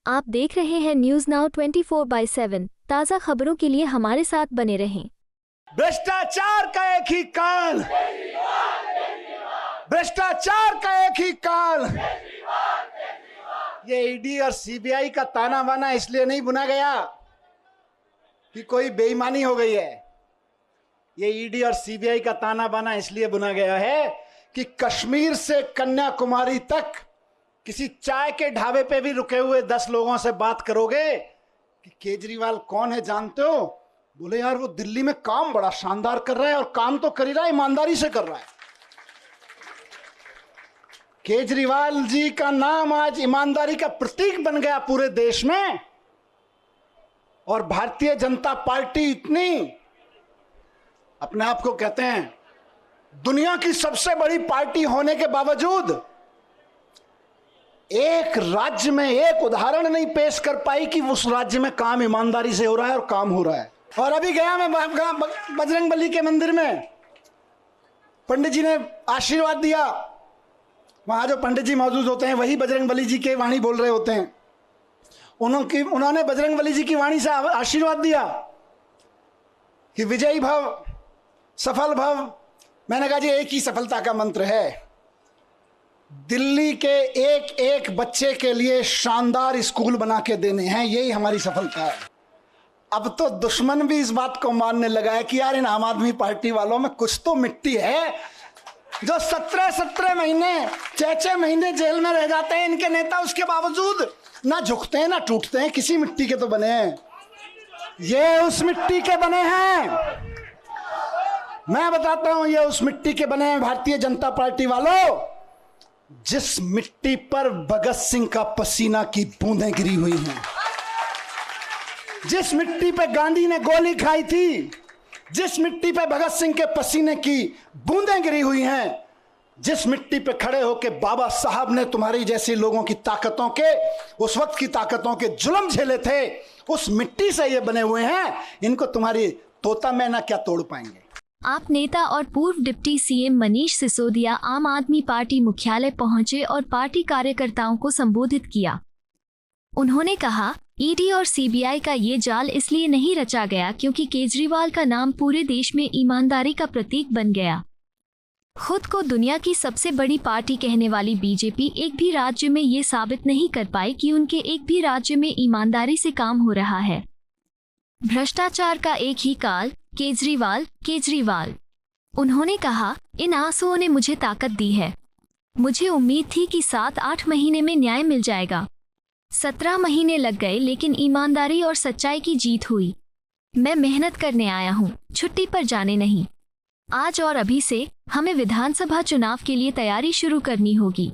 आप देख रहे हैं न्यूज नाउ 24/7। ताज़ा खबरों के लिए हमारे साथ बने रहें। भ्रष्टाचार का एक ही काल, भ्रष्टाचार का एक ही काल। ये ईडी और सीबीआई का ताना बाना इसलिए नहीं बुना गया कि कोई बेईमानी हो गई है। ये ईडी और सीबीआई का ताना बाना इसलिए बुना गया है कि कश्मीर से कन्याकुमारी तक किसी चाय के ढाबे पे भी रुके हुए 10 लोगों से बात करोगे कि केजरीवाल कौन है जानते हो, बोले यार वो दिल्ली में काम बड़ा शानदार कर रहा है, और काम तो कर ही रहा है, ईमानदारी से कर रहा है। केजरीवाल जी का नाम आज ईमानदारी का प्रतीक बन गया पूरे देश में। और भारतीय जनता पार्टी इतनी अपने आप को कहते हैं दुनिया की सबसे बड़ी पार्टी होने के बावजूद एक राज्य में एक उदाहरण नहीं पेश कर पाई कि उस राज्य में काम ईमानदारी से हो रहा है और काम हो रहा है। और अभी गया मैं बजरंगबली के मंदिर में, पंडित जी ने आशीर्वाद दिया। वहां जो पंडित जी मौजूद होते हैं वही बजरंगबली जी के वाणी बोल रहे होते हैं। उन्होंने बजरंगबली जी की वाणी से आशीर्वाद दिया कि विजयी भव, सफल भव। मैंने कहा जी एक ही सफलता का मंत्र है, दिल्ली के एक एक बच्चे के लिए शानदार स्कूल बना के देने हैं, यही हमारी सफलता है। अब तो दुश्मन भी इस बात को मानने लगा है कि यार इन आम आदमी पार्टी वालों में कुछ तो मिट्टी है, जो 17 महीने 6 महीने जेल में रह जाते हैं इनके नेता, उसके बावजूद ना झुकते हैं ना टूटते हैं। किसी मिट्टी के तो बने हैं, ये उस मिट्टी के बने हैं। मैं बताता हूं ये उस मिट्टी के बने हैं भारतीय जनता पार्टी वालों, जिस मिट्टी पर भगत सिंह का पसीना की बूंदें गिरी हुई हैं, जिस मिट्टी पे गांधी ने गोली खाई थी, जिस मिट्टी पे भगत सिंह के पसीने की बूंदें गिरी हुई हैं, जिस मिट्टी पे खड़े होकर बाबा साहब ने तुम्हारी जैसे लोगों की ताकतों के, उस वक्त की ताकतों के जुल्म झेले थे, उस मिट्टी से ये बने हुए हैं। इनको तुम्हारी तोता मैना क्या तोड़ पाएंगे। आप नेता और पूर्व डिप्टी सीएम मनीष सिसोदिया आम आदमी पार्टी मुख्यालय पहुंचे और पार्टी कार्यकर्ताओं को संबोधित किया। उन्होंने कहा, ईडी और सीबीआई का ये जाल इसलिए नहीं रचा गया क्योंकि केजरीवाल का नाम पूरे देश में ईमानदारी का प्रतीक बन गया। खुद को दुनिया की सबसे बड़ी पार्टी कहने वाली बीजेपी एक भी राज्य में ये साबित नहीं कर पाई कि उनके एक भी राज्य में ईमानदारी से काम हो रहा है। भ्रष्टाचार का एक ही काल, केजरीवाल केजरीवाल। उन्होंने कहा, इन आंसुओं ने मुझे ताकत दी है। मुझे उम्मीद थी कि 7-8 महीने में न्याय मिल जाएगा। 17 महीने लग गए, लेकिन ईमानदारी और सच्चाई की जीत हुई। मैं मेहनत करने आया हूँ, छुट्टी पर जाने नहीं। आज और अभी से हमें विधानसभा चुनाव के लिए तैयारी शुरू करनी होगी।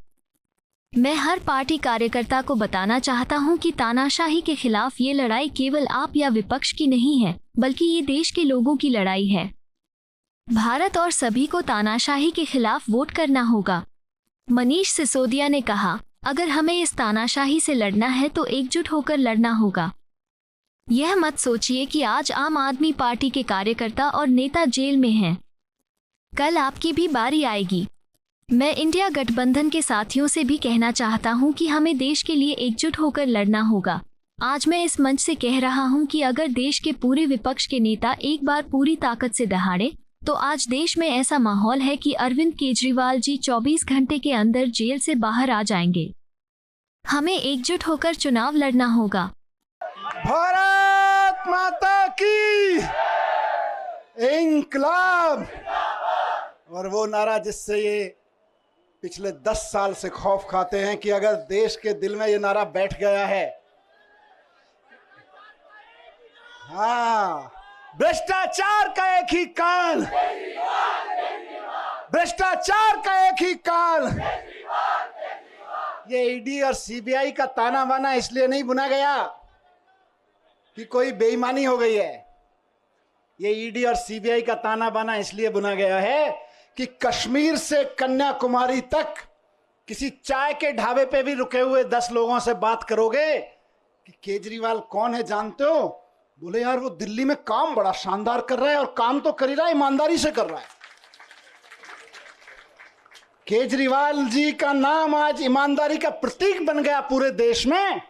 मैं हर पार्टी कार्यकर्ता को बताना चाहता हूं कि तानाशाही के खिलाफ ये लड़ाई केवल आप या विपक्ष की नहीं है, बल्कि ये देश के लोगों की लड़ाई है। भारत और सभी को तानाशाही के खिलाफ वोट करना होगा। मनीष सिसोदिया ने कहा, अगर हमें इस तानाशाही से लड़ना है तो एकजुट होकर लड़ना होगा। यह मत सोचिए कि आज आम आदमी पार्टी के कार्यकर्ता और नेता जेल में हैं। कल आपकी भी बारी आएगी। मैं इंडिया गठबंधन के साथियों से भी कहना चाहता हूं कि हमें देश के लिए एकजुट होकर लड़ना होगा। आज मैं इस मंच से कह रहा हूं कि अगर देश के पूरे विपक्ष के नेता एक बार पूरी ताकत से दहाड़े तो आज देश में ऐसा माहौल है कि अरविंद केजरीवाल जी 24 घंटे के अंदर जेल से बाहर आ जाएंगे। हमें एकजुट होकर चुनाव लड़ना होगा। भारत माता की इंकलाब। और वो नारा जिससे ये पिछले 10 साल से खौफ खाते हैं कि अगर देश के दिल में ये नारा बैठ गया है, हाँ, भ्रष्टाचार का एक ही काल, भ्रष्टाचार का एक ही काल। ये ईडी और सीबीआई का ताना बाना इसलिए नहीं बुना गया कि कोई बेईमानी हो गई है। ये ईडी और सीबीआई का ताना बाना इसलिए बुना गया है कि कश्मीर से कन्याकुमारी तक किसी चाय के ढाबे पे भी रुके हुए 10 लोगों से बात करोगे कि केजरीवाल कौन है जानते हो, बोले यार वो दिल्ली में काम बड़ा शानदार कर रहा है, और काम तो कर ही रहा है, ईमानदारी से कर रहा है। केजरीवाल जी का नाम आज ईमानदारी का प्रतीक बन गया पूरे देश में।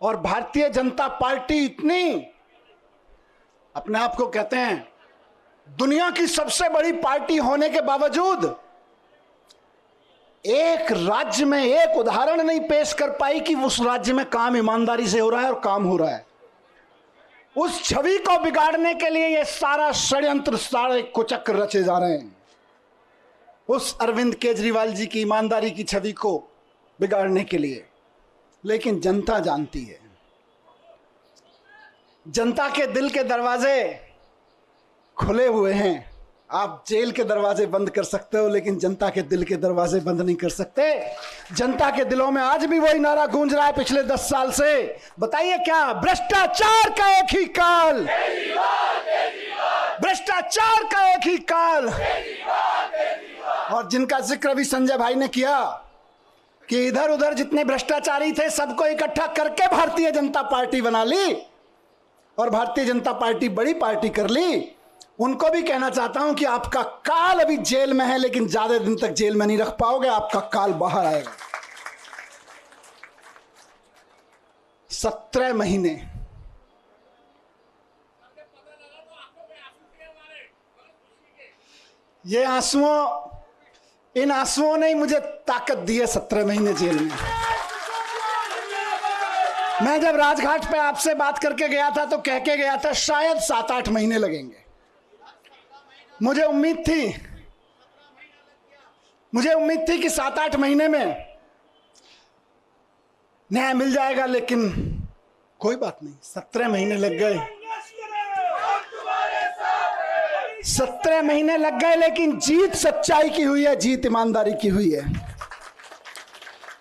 और भारतीय जनता पार्टी इतनी अपने आप को कहते हैं दुनिया की सबसे बड़ी पार्टी होने के बावजूद एक राज्य में एक उदाहरण नहीं पेश कर पाई कि उस राज्य में काम ईमानदारी से हो रहा है और काम हो रहा है। उस छवि को बिगाड़ने के लिए ये सारा षड्यंत्र, सारे कुचक्र रचे जा रहे हैं, उस अरविंद केजरीवाल जी की ईमानदारी की छवि को बिगाड़ने के लिए। लेकिन जनता जानती है, जनता के दिल के दरवाजे खुले हुए हैं। आप जेल के दरवाजे बंद कर सकते हो, लेकिन जनता के दिल के दरवाजे बंद नहीं कर सकते। जनता के दिलों में आज भी वही नारा गूंज रहा है पिछले 10 साल से। बताइए क्या? भ्रष्टाचार का एक ही काल, भ्रष्टाचार का एक ही काल। और जिनका जिक्र अभी संजय भाई ने किया कि इधर उधर जितने भ्रष्टाचारी थे सबको इकट्ठा करके भारतीय जनता पार्टी बना ली और भारतीय जनता पार्टी बड़ी पार्टी कर ली, उनको भी कहना चाहता हूं कि आपका काल अभी जेल में है, लेकिन ज्यादा दिन तक जेल में नहीं रख पाओगे, आपका काल बाहर आएगा। 17 महीने ये आंसुओं, इन आंसुओं ने ही मुझे ताकत दी है 17 महीने जेल में। मैं जब राजघाट पे आपसे बात करके गया था तो कह के गया था शायद 7-8 महीने लगेंगे। मुझे उम्मीद थी कि 7-8 महीने में न्याय मिल जाएगा, लेकिन कोई बात नहीं, 17 महीने लग गए। 17 महीने लग गए, लेकिन जीत सच्चाई की हुई है, जीत ईमानदारी की हुई है।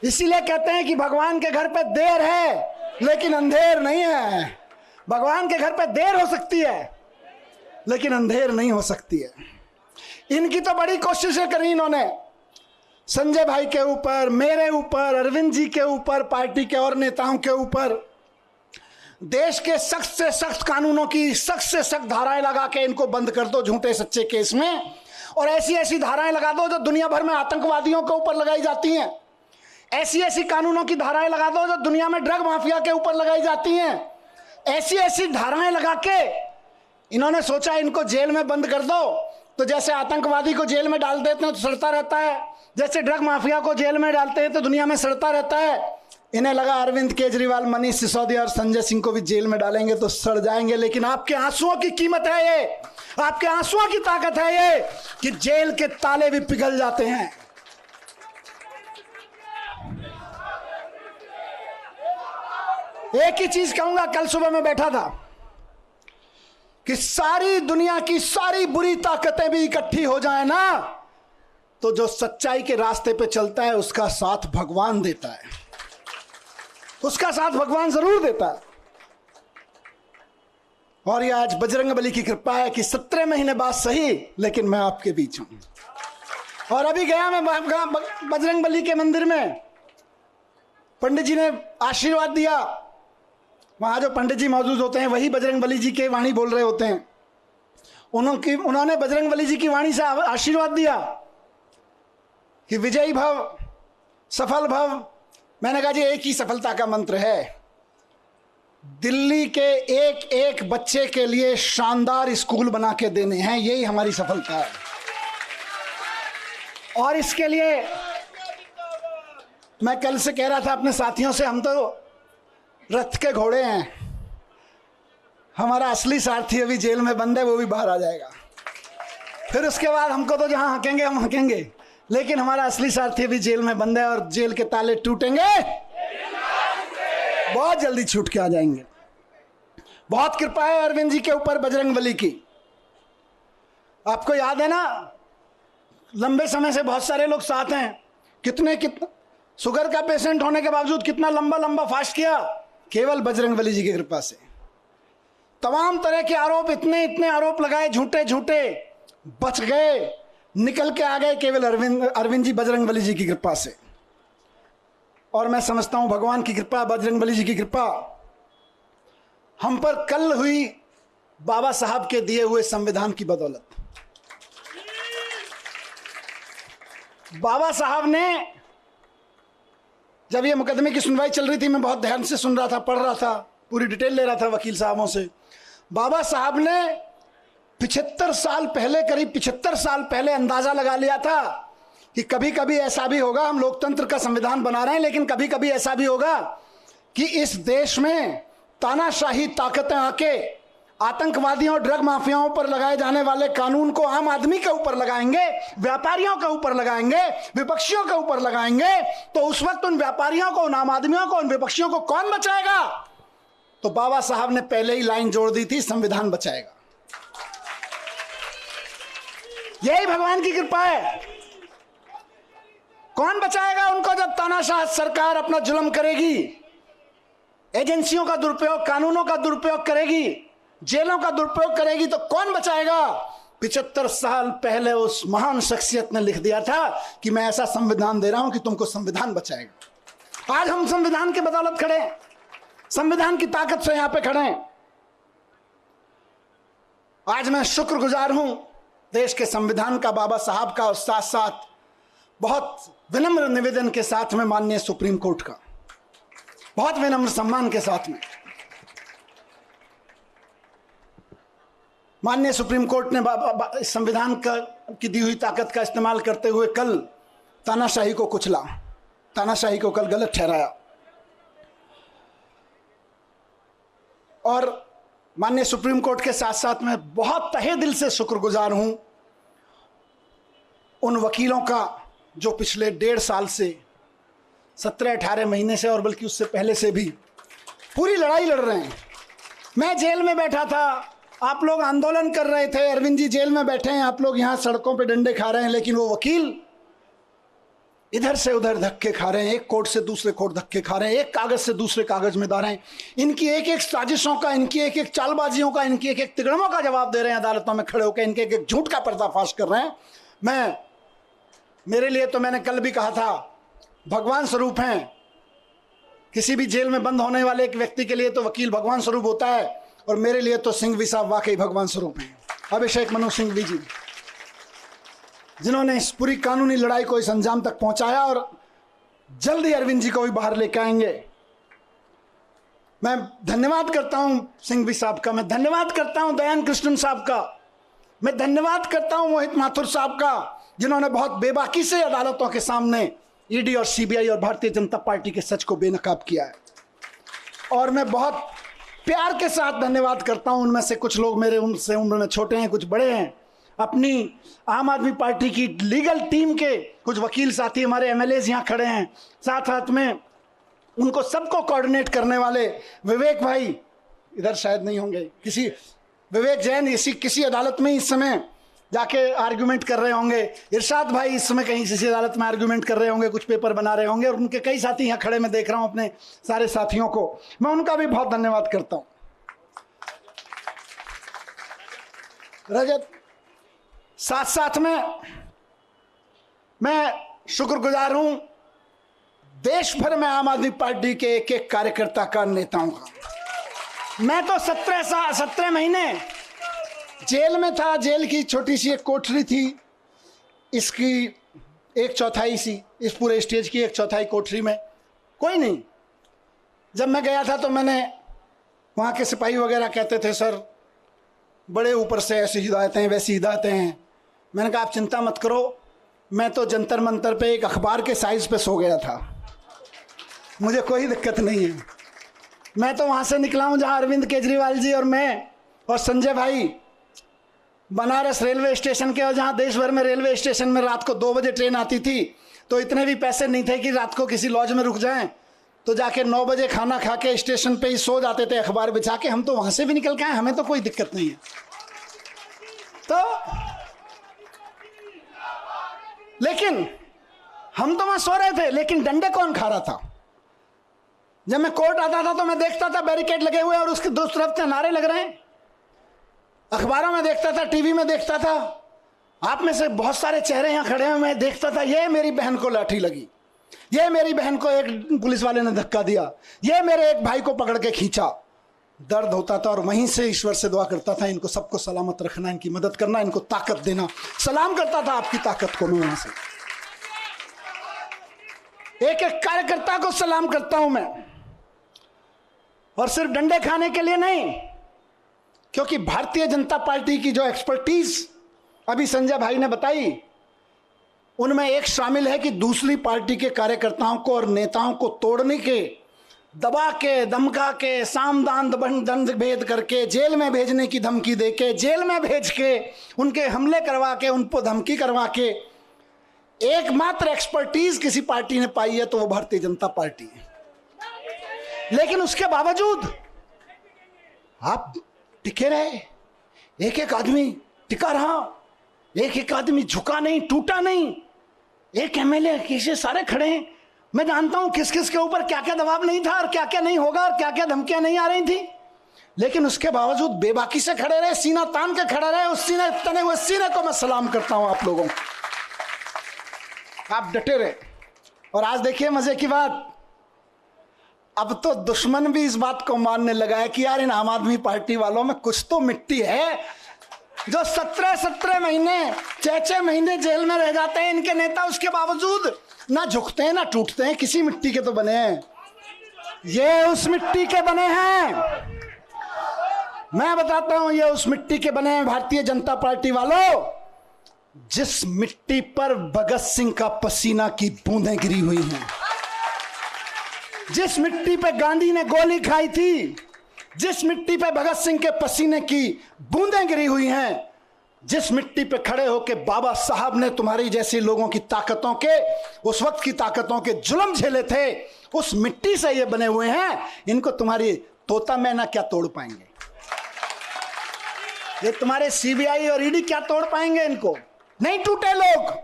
इसीलिए कहते हैं कि भगवान के घर पे देर है लेकिन अंधेर नहीं है। भगवान के घर पे देर हो सकती है लेकिन अंधेर नहीं हो सकती है। इनकी तो बड़ी कोशिशें करी इन्होंने, संजय भाई के ऊपर, मेरे ऊपर, अरविंद जी के ऊपर, पार्टी के और नेताओं के ऊपर। देश के सख्त से सख्त कानूनों की सख्त से सख्त धाराएं लगा के इनको बंद कर दो झूठे सच्चे केस में, और ऐसी ऐसी धाराएं लगा दो जो दुनिया भर में आतंकवादियों के ऊपर लगाई जाती हैं। ऐसी ऐसी कानूनों की धाराएं लगा दो जो दुनिया में ड्रग माफिया के ऊपर लगाई जाती हैं। ऐसी ऐसी धाराएं लगा के इन्होंने सोचा इनको जेल में बंद कर दो, तो जैसे आतंकवादी को जेल में डाल देते हैं तो सड़ता रहता है, जैसे ड्रग माफिया को जेल में डालते हैं तो दुनिया में सड़ता रहता है। इन्हें लगा अरविंद केजरीवाल, मनीष सिसोदिया और संजय सिंह को भी जेल में डालेंगे तो सड़ जाएंगे। लेकिन आपके आंसुओं की कीमत है ये, आपके आंसुओं की ताकत है ये कि जेल के ताले भी पिघल जाते हैं। एक ही चीज कहूंगा, कल सुबह मैं बैठा था कि सारी दुनिया की सारी बुरी ताकतें भी इकट्ठी हो जाए ना, तो जो सच्चाई के रास्ते पे चलता है उसका साथ भगवान देता है, उसका साथ भगवान जरूर देता है। और ये आज बजरंगबली की कृपा है कि 17 महीने बाद सही, लेकिन मैं आपके बीच हूं। और अभी गया मैं बजरंगबली के मंदिर में, पंडित जी ने आशीर्वाद दिया। वहां जो पंडित जी मौजूद होते हैं वही बजरंगबली जी के वाणी बोल रहे होते हैं। उन्होंने बजरंगबली जी की वाणी से आशीर्वाद दिया कि विजयी भव, सफल भव। मैंने कहा जी एक ही सफलता का मंत्र है, दिल्ली के एक एक बच्चे के लिए शानदार स्कूल बना के देने हैं, यही हमारी सफलता है। और इसके लिए मैं कल से कह रहा था अपने साथियों से, हम तो रथ के घोड़े हैं, हमारा असली सारथी अभी जेल में बंद है, वो भी बाहर आ जाएगा। फिर उसके बाद हमको तो जहां हकेंगे हम हकेंगे, लेकिन हमारा असली सारथी अभी जेल में बंद है और जेल के ताले टूटेंगे, बहुत जल्दी छूट के आ जाएंगे। बहुत कृपा है अरविंद जी के ऊपर बजरंगबली की। आपको याद है ना, लंबे समय से बहुत सारे लोग साथ हैं, कितने शुगर का पेशेंट होने के बावजूद कितना लंबा लंबा फास्ट किया, केवल बजरंगबली जी की कृपा से। तमाम तरह के आरोप, इतने इतने आरोप लगाए झूठे झूठे, बच गए, निकल के आ गए केवल अरविंद जी बजरंगबली जी की कृपा से। और मैं समझता हूं भगवान की कृपा, बजरंगबली जी की कृपा हम पर कल हुई बाबा साहब के दिए हुए संविधान की बदौलत। बाबा साहब ने जब ये मुकदमे की सुनवाई चल रही थी, मैं बहुत ध्यान से सुन रहा था, पढ़ रहा था, पूरी डिटेल ले रहा था वकील साहबों से। बाबा साहब ने 75 साल पहले, करीब 75 साल पहले अंदाजा लगा लिया था कि कभी कभी ऐसा भी होगा, हम लोकतंत्र का संविधान बना रहे हैं, लेकिन कभी कभी ऐसा भी होगा कि इस देश में तानाशाही ताकतें आके आतंकवादियों और ड्रग माफियाओं पर लगाए जाने वाले कानून को आम आदमी के ऊपर लगाएंगे, व्यापारियों के ऊपर लगाएंगे, विपक्षियों के ऊपर लगाएंगे। तो उस वक्त उन व्यापारियों को, उन आम आदमियों को, उन विपक्षियों को कौन बचाएगा? तो बाबा साहब ने पहले ही लाइन जोड़ दी थी, संविधान बचाएगा। यही भगवान की कृपा है। कौन बचाएगा उनको जब तानाशाह सरकार अपना जुल्म करेगी, एजेंसियों का दुरुपयोग, कानूनों का दुरुपयोग करेगी, जेलों का दुरुपयोग करेगी, तो कौन बचाएगा? 75 साल पहले उस महान शख्सियत ने लिख दिया था कि मैं ऐसा संविधान दे रहा हूं कि तुमको संविधान बचाएगा। आज हम संविधान के बदौलत खड़े हैं, संविधान की ताकत से यहां पे खड़े हैं। आज मैं शुक्रगुजार हूं देश के संविधान का, बाबा साहब का, और साथ साथ बहुत विनम्र निवेदन के साथ में माननीय सुप्रीम कोर्ट का, बहुत विनम्र सम्मान के साथ में माननीय सुप्रीम कोर्ट ने संविधान की दी हुई ताकत का इस्तेमाल करते हुए कल तानाशाही को कुचला, तानाशाही को कल गलत ठहराया। और माननीय सुप्रीम कोर्ट के साथ साथ मैं बहुत तहे दिल से शुक्रगुजार हूं उन वकीलों का जो पिछले 1.5 साल से, 17-18 महीने से, और बल्कि उससे पहले से भी पूरी लड़ाई लड़ रहे हैं। मैं जेल में बैठा था, आप लोग आंदोलन कर रहे थे, अरविंद जी जेल में बैठे हैं, आप लोग यहां सड़कों पे डंडे खा रहे हैं, लेकिन वो वकील इधर से उधर धक्के खा रहे हैं, एक कोर्ट से दूसरे कोर्ट धक्के खा रहे हैं, एक कागज से दूसरे कागज में दार हैं। इनकी एक एक साजिशों का, इनकी एक एक चालबाजियों का, इनकी एक एक तिगड़मों का जवाब दे रहे हैं अदालतों में खड़े होकर, इनके एक एक झूठ का पर्दाफाश कर रहे हैं। मेरे लिए तो मैंने कल भी कहा था, भगवान स्वरूप हैं। किसी भी जेल में बंद होने वाले एक व्यक्ति के लिए तो वकील भगवान स्वरूप होता है, और मेरे लिए तो सिंघवी साहब वाकई भगवान स्वरूप हैं। अभिषेक मनु सिंघवी जी, जिन्होंने इस पूरी कानूनी लड़ाई को इस अंजाम तक पहुंचाया, और जल्दी अरविंद जी को भी बाहर लेकर आएंगे। मैं धन्यवाद करता हूं सिंघवी साहब का, मैं धन्यवाद करता हूं दयान कृष्णन साहब का, मैं धन्यवाद करता हूं मोहित माथुर साहब का, जिन्होंने बहुत बेबाकी से अदालतों के सामने ईडी और सीबीआई और भारतीय जनता पार्टी के सच को बेनकाब किया है। और मैं बहुत प्यार के साथ धन्यवाद करता हूं, उनमें से कुछ लोग मेरे उनसे उम्र में छोटे हैं, कुछ बड़े हैं, अपनी आम आदमी पार्टी की लीगल टीम के कुछ वकील साथी, हमारे एमएलएज यहाँ खड़े हैं, साथ साथ में उनको सबको कोऑर्डिनेट करने वाले विवेक भाई इधर शायद नहीं होंगे, किसी विवेक जैन किसी अदालत में इस समय जाके आर्ग्यूमेंट कर रहे होंगे, इरशाद भाई इस समय कहीं किसी अदालत में आर्ग्यूमेंट कर रहे होंगे, कुछ पेपर बना रहे होंगे, और उनके कई साथी यहाँ खड़े मैं देख रहा हूँ, अपने सारे साथियों को मैं उनका भी बहुत धन्यवाद करता हूँ। रजत, साथ साथ में मैं शुक्रगुजार हूं देश भर में आम आदमी पार्टी के एक एक कार्यकर्ता का, नेताओं का। मैं तो 17 महीने जेल में था, जेल की छोटी सी एक कोठरी थी, इसकी 1/4 सी, इस पूरे स्टेज की 1/4 कोठरी में कोई नहीं। जब मैं गया था तो मैंने, वहाँ के सिपाही वगैरह कहते थे सर बड़े ऊपर से ऐसी हिदायतें वैसी हिदायतें हैं। मैंने कहा आप चिंता मत करो, मैं तो जंतर मंतर पे एक अखबार के साइज पे सो गया था, मुझे कोई दिक्कत नहीं है। मैं तो वहाँ से निकला हूँ जहाँ अरविंद केजरीवाल जी और मैं और संजय भाई बनारस रेलवे स्टेशन के, और जहाँ देश भर में रेलवे स्टेशन में रात को 2 बजे ट्रेन आती थी, तो इतने भी पैसे नहीं थे कि रात को किसी लॉज में रुक जाएं, तो जाके 9 बजे खाना खा के स्टेशन पे ही सो जाते थे अखबार बिछा के। हम तो वहाँ से भी निकल के आए, हमें तो कोई दिक्कत नहीं है। तो लेकिन हम तो वहाँ सो रहे थे, लेकिन डंडे कौन खा रहा था? जब मैं कोर्ट आता था तो मैं देखता था बैरिकेड लगे हुए और उसके दूसरी तरफ से नारे लग रहे हैं, अखबारों में देखता था, टीवी में देखता था, आप में से बहुत सारे चेहरे यहाँ खड़े हैं, मैं देखता था ये मेरी बहन को लाठी लगी, ये मेरी बहन को एक पुलिस वाले ने धक्का दिया, ये मेरे एक भाई को पकड़ के खींचा। दर्द होता था और वहीं से ईश्वर से दुआ करता था इनको सबको सलामत रखना, इनकी मदद करना, इनको ताकत देना। सलाम करता था आपकी ताकत को मैं वहां से। एक एक कार्यकर्ता को सलाम करता हूं मैं, और सिर्फ डंडे खाने के लिए नहीं, क्योंकि भारतीय जनता पार्टी की जो एक्सपर्टीज अभी संजय भाई ने बताई, उनमें एक शामिल है कि दूसरी पार्टी के कार्यकर्ताओं को और नेताओं को तोड़ने के, दबा के, धमका के, सामदान दंड भेद करके, जेल में भेजने की धमकी दे के, जेल में भेज के, उनके हमले करवा के, उन पर धमकी करवा के एकमात्र एक्सपर्टीज किसी पार्टी ने पाई है तो वो भारतीय जनता पार्टी है। लेकिन उसके बावजूद आप टिके रहे, एक एक आदमी टिका रहा, एक एक आदमी झुका नहीं, टूटा नहीं। एक एमएलए कैसे सारे खड़े हैं, मैं जानता हूं किस किस के ऊपर क्या क्या दबाव नहीं था और क्या क्या नहीं होगा और क्या क्या धमकियां नहीं आ रही थी, लेकिन उसके बावजूद बेबाकी से खड़े रहे, सीना तान के खड़े रहे। उस सीने, तने हुए सीने को मैं सलाम करता हूं आप लोगों को, आप डटे रहे। और आज देखिए मजे की बात, अब तो दुश्मन भी इस बात को मानने लगा है कि यार इन आम आदमी पार्टी वालों में कुछ तो मिट्टी है, जो 17 महीने 6 महीने जेल में रह जाते हैं इनके नेता, उसके बावजूद ना झुकते हैं ना टूटते हैं। किसी मिट्टी के तो बने हैं, ये उस मिट्टी के बने हैं। मैं बताता हूं, ये उस मिट्टी के बने हैं भारतीय जनता पार्टी वालों, जिस मिट्टी पर भगत सिंह का पसीना की बूंदें गिरी हुई हैं, जिस मिट्टी पे गांधी ने गोली खाई थी, जिस मिट्टी पे भगत सिंह के पसीने की बूंदें गिरी हुई हैं, जिस मिट्टी पे खड़े होके बाबा साहब ने तुम्हारी जैसे लोगों की ताकतों के, उस वक्त की ताकतों के जुल्म झेले थे, उस मिट्टी से ये बने हुए हैं। इनको तुम्हारी तोता मैना क्या तोड़ पाएंगे, ये तुम्हारे सीबीआई और ईडी क्या तोड़ पाएंगे, इनको नहीं टूटे लोग।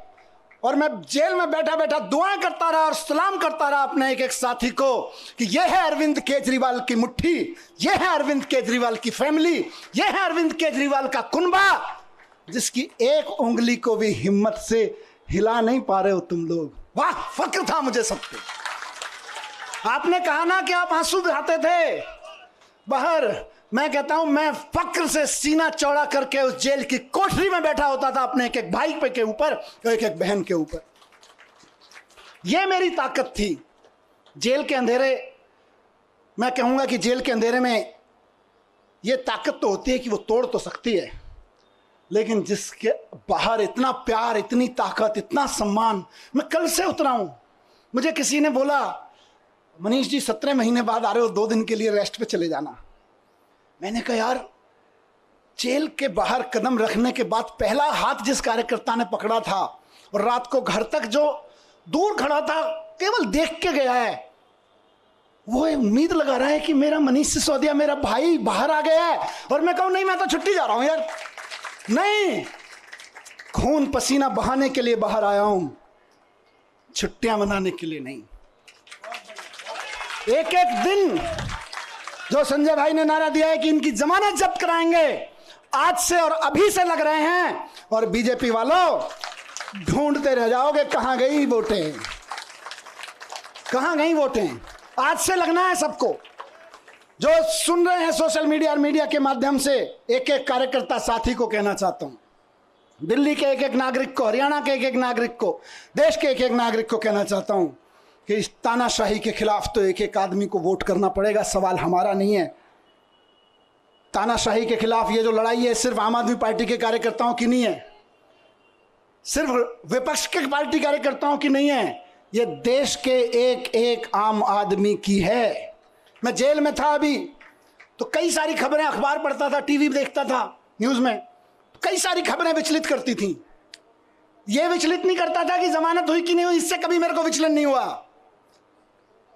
और मैं जेल में बैठा बैठा दुआएं करता रहा और सलाम करता रहा अपने एक एक साथी को कि यह है अरविंद केजरीवाल की मुट्ठी, यह है अरविंद केजरीवाल की फैमिली, यह है अरविंद केजरीवाल का कुनबा, जिसकी एक उंगली को भी हिम्मत से हिला नहीं पा रहे हो तुम लोग। वाह, फक्र था मुझे सब पे। आपने कहा ना कि आप आंसू बहाते थे बाहर, मैं कहता हूं मैं फक्र से सीना चौड़ा करके उस जेल की कोठरी में बैठा होता था अपने एक एक भाई पे के ऊपर, एक एक बहन के ऊपर। यह मेरी ताकत थी। जेल के अंधेरे, मैं कहूंगा कि जेल के अंधेरे में यह ताकत तो होती है कि वो तोड़ तो सकती है, लेकिन जिसके बाहर इतना प्यार, इतनी ताकत, इतना सम्मान। मैं कल से उतरा हूं, मुझे किसी ने बोला मनीष जी 17 महीने बाद आ रहे हो, 2 दिन के लिए रेस्ट पे चले जाना। मैंने कहा यार, जेल के बाहर कदम रखने के बाद पहला हाथ जिस कार्यकर्ता ने पकड़ा था और रात को घर तक जो दूर खड़ा था केवल देख के गया है, वो उम्मीद लगा रहा है कि मेरा मनीष सिसोदिया, मेरा भाई बाहर आ गया है। और मैं कहूं नहीं, मैं तो छुट्टी जा रहा हूं यार, नहीं, खून पसीना बहाने के लिए बाहर आया हूं, छुट्टियां मनाने के लिए नहीं। एक एक दिन जो संजय भाई ने नारा दिया है कि इनकी जमानत जब्त कराएंगे, आज से और अभी से लग रहे हैं। और बीजेपी वालों ढूंढते रह जाओगे कहां गई वोटें, कहां गई वोटें। आज से लगना है सबको। जो सुन रहे हैं सोशल मीडिया और मीडिया के माध्यम से, एक एक कार्यकर्ता साथी को कहना चाहता हूं, दिल्ली के एक एक नागरिक को, हरियाणा के एक एक नागरिक को, देश के एक एक नागरिक को कहना चाहता हूं कि इस तानाशाही के खिलाफ तो एक एक आदमी को वोट करना पड़ेगा। सवाल हमारा नहीं है। तानाशाही के खिलाफ ये जो लड़ाई है सिर्फ आम आदमी पार्टी के कार्यकर्ताओं की नहीं है, सिर्फ विपक्ष के पार्टी कार्यकर्ताओं की नहीं है, ये देश के एक एक आम आदमी की है। मैं जेल में था अभी, तो कई सारी खबरें, अखबार पढ़ता था, टीवी देखता था, न्यूज में कई सारी खबरें विचलित करती थी। ये विचलित नहीं करता था कि जमानत हुई कि नहीं हुई, इससे कभी मेरे को विचलन नहीं हुआ।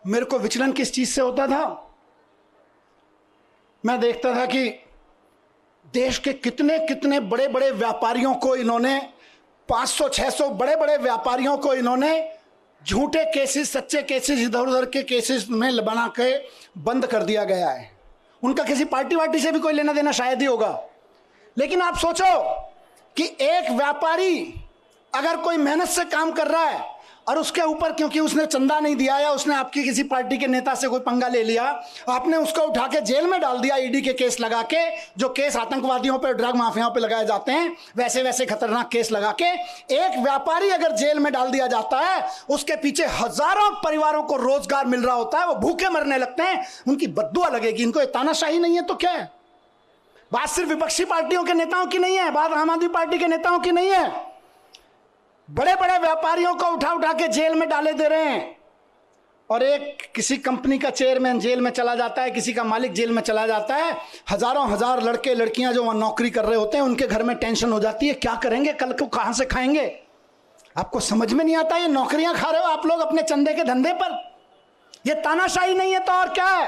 मेरे को विचलन किस चीज से होता था? मैं देखता था कि देश के कितने कितने बड़े बड़े व्यापारियों को इन्होंने, 500-600 बड़े बड़े व्यापारियों को इन्होंने झूठे केसेस, सच्चे केसेस, इधर उधर के केसेस में बना के बंद कर दिया गया है। उनका किसी पार्टी वार्टी से भी कोई लेना देना शायद ही होगा। लेकिन आप सोचो कि एक व्यापारी अगर कोई मेहनत से काम कर रहा है और उसके ऊपर क्योंकि उसने चंदा नहीं दिया या उसने आपकी किसी पार्टी के नेता से कोई पंगा ले लिया, आपने उसको उठा के जेल में डाल दिया ईडी के केस लगा के, जो केस आतंकवादियों पे, ड्रग माफियाओं पे लगाए जाते हैं, वैसे वैसे खतरनाक केस लगा के एक व्यापारी अगर जेल में डाल दिया जाता है, उसके पीछे हजारों परिवारों को रोजगार मिल रहा होता है, वो भूखे मरने लगते हैं, उनकी बद्दुआ लगेगी। इनको तानाशाही नहीं है तो क्या है? बात सिर्फ विपक्षी पार्टियों के नेताओं की नहीं है, बात आम आदमी पार्टी के नेताओं की नहीं है। बड़े बड़े व्यापारियों को उठा उठा के जेल में डाले दे रहे हैं, और एक किसी कंपनी का चेयरमैन जेल में चला जाता है, किसी का मालिक जेल में चला जाता है, हजारों हजार लड़के लड़कियां जो वहां नौकरी कर रहे होते हैं, उनके घर में टेंशन हो जाती है, क्या करेंगे, कल को कहां से खाएंगे। आपको समझ में नहीं आता, ये नौकरियां खा रहे हो आप लोग अपने चंदे के धंधे पर। ये तानाशाही नहीं है तो और क्या है?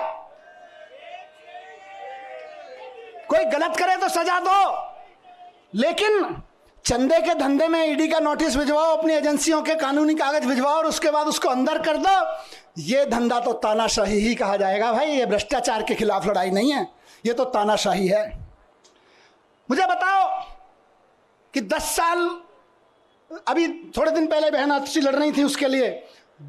कोई गलत करे तो सजा दो, लेकिन चंदे के धंधे में ईडी का नोटिस भिजवाओ, अपनी एजेंसियों के कानूनी कागज भिजवाओ और उसके बाद उसको अंदर कर दो। ये धंधा तो तानाशाही ही कहा जाएगा भाई। ये भ्रष्टाचार के खिलाफ लड़ाई नहीं है, ये तो तानाशाही है। मुझे बताओ कि 10 साल, अभी थोड़े दिन पहले बहन आतिशी लड़ रही थी उसके लिए,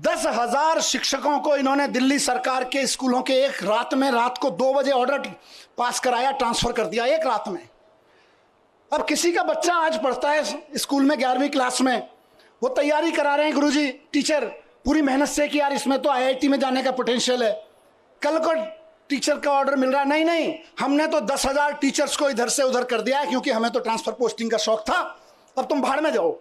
10,000 शिक्षकों को इन्होंने दिल्ली सरकार के स्कूलों के एक रात में, रात को 2 बजे ऑर्डर पास कराया, ट्रांसफर कर दिया एक रात में। अब किसी का बच्चा आज पढ़ता है स्कूल में 11वीं क्लास में, वो तैयारी करा रहे हैं गुरुजी टीचर पूरी मेहनत से कि यार इसमें तो आईआईटी में जाने का पोटेंशियल है। कल को टीचर का ऑर्डर मिल रहा है, नहीं नहीं हमने तो 10,000 टीचर्स को इधर से उधर कर दिया है क्योंकि हमें तो ट्रांसफर पोस्टिंग का शौक था, अब तुम भाड़ में जाओ।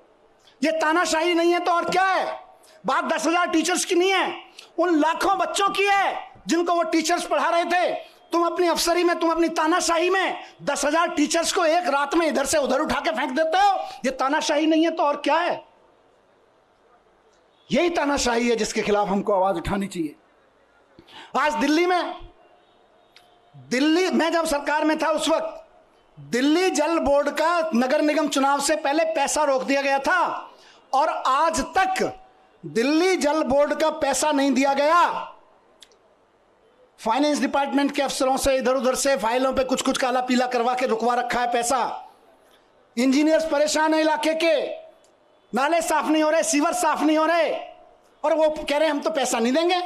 ये तानाशाही नहीं है तो और क्या है? बात 10,000 टीचर्स की नहीं है, उन लाखों बच्चों की है जिनको वो टीचर्स पढ़ा रहे थे। तुम अपनी अफसरी में, तुम अपनी तानाशाही में 10,000 टीचर्स को एक रात में इधर से उधर उठा के फेंक देते हो। ये तानाशाही नहीं है तो और क्या है? यही तानाशाही है जिसके खिलाफ हमको आवाज उठानी चाहिए। आज दिल्ली में जब सरकार में था उस वक्त दिल्ली जल बोर्ड का नगर निगम चुनाव से पहले पैसा रोक दिया गया था, और आज तक दिल्ली जल बोर्ड का पैसा नहीं दिया गया। फाइनेंस डिपार्टमेंट के अफसरों से इधर उधर से फाइलों पे कुछ कुछ काला पीला करवा के रुकवा रखा है पैसा। इंजीनियर्स परेशान है इलाके के, नाले साफ नहीं हो रहे, सीवर साफ नहीं हो रहे, और वो कह रहे हैं हम तो पैसा नहीं देंगे।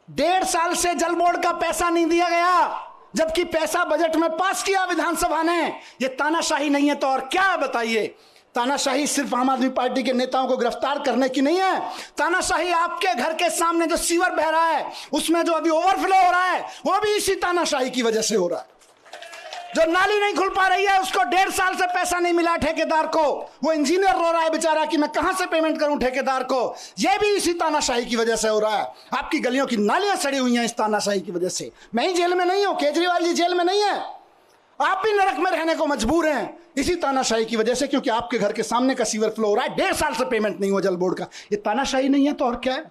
1.5 साल से जल बोर्ड का पैसा नहीं दिया गया, जबकि पैसा बजट में पास किया विधानसभा ने। ये तानाशाही नहीं है तो और क्या है बताइए? तानाशाही सिर्फ आम आदमी पार्टी के नेताओं को गिरफ्तार करने की नहीं है, तानाशाही आपके घर के सामने जो सीवर बह रहा है, उसमें जो अभी ओवरफ्लो हो रहा है, वो भी इसी तानाशाही की वजह से हो रहा है। जो नाली नहीं खुल पा रही है, उसको 1.5 साल से पैसा नहीं मिला ठेकेदार को, वो इंजीनियर रो रहा है बेचारा कि मैं कहां से पेमेंट करूं ठेकेदार को, यह भी इसी तानाशाही की वजह से हो रहा है। आपकी गलियों की नालियां सड़ी हुई हैं इस तानाशाही की वजह से। मैं ही जेल में नहीं हूं, केजरीवाल जी जेल में नहीं है, आप भी नरक में रहने को मजबूर हैं इसी तानाशाही की वजह से, क्योंकि आपके घर के सामने का सीवर फ्लो हो रहा है, 1.5 साल से पेमेंट नहीं हुआ जल बोर्ड का। ये तानाशाही नहीं है तो और क्या है?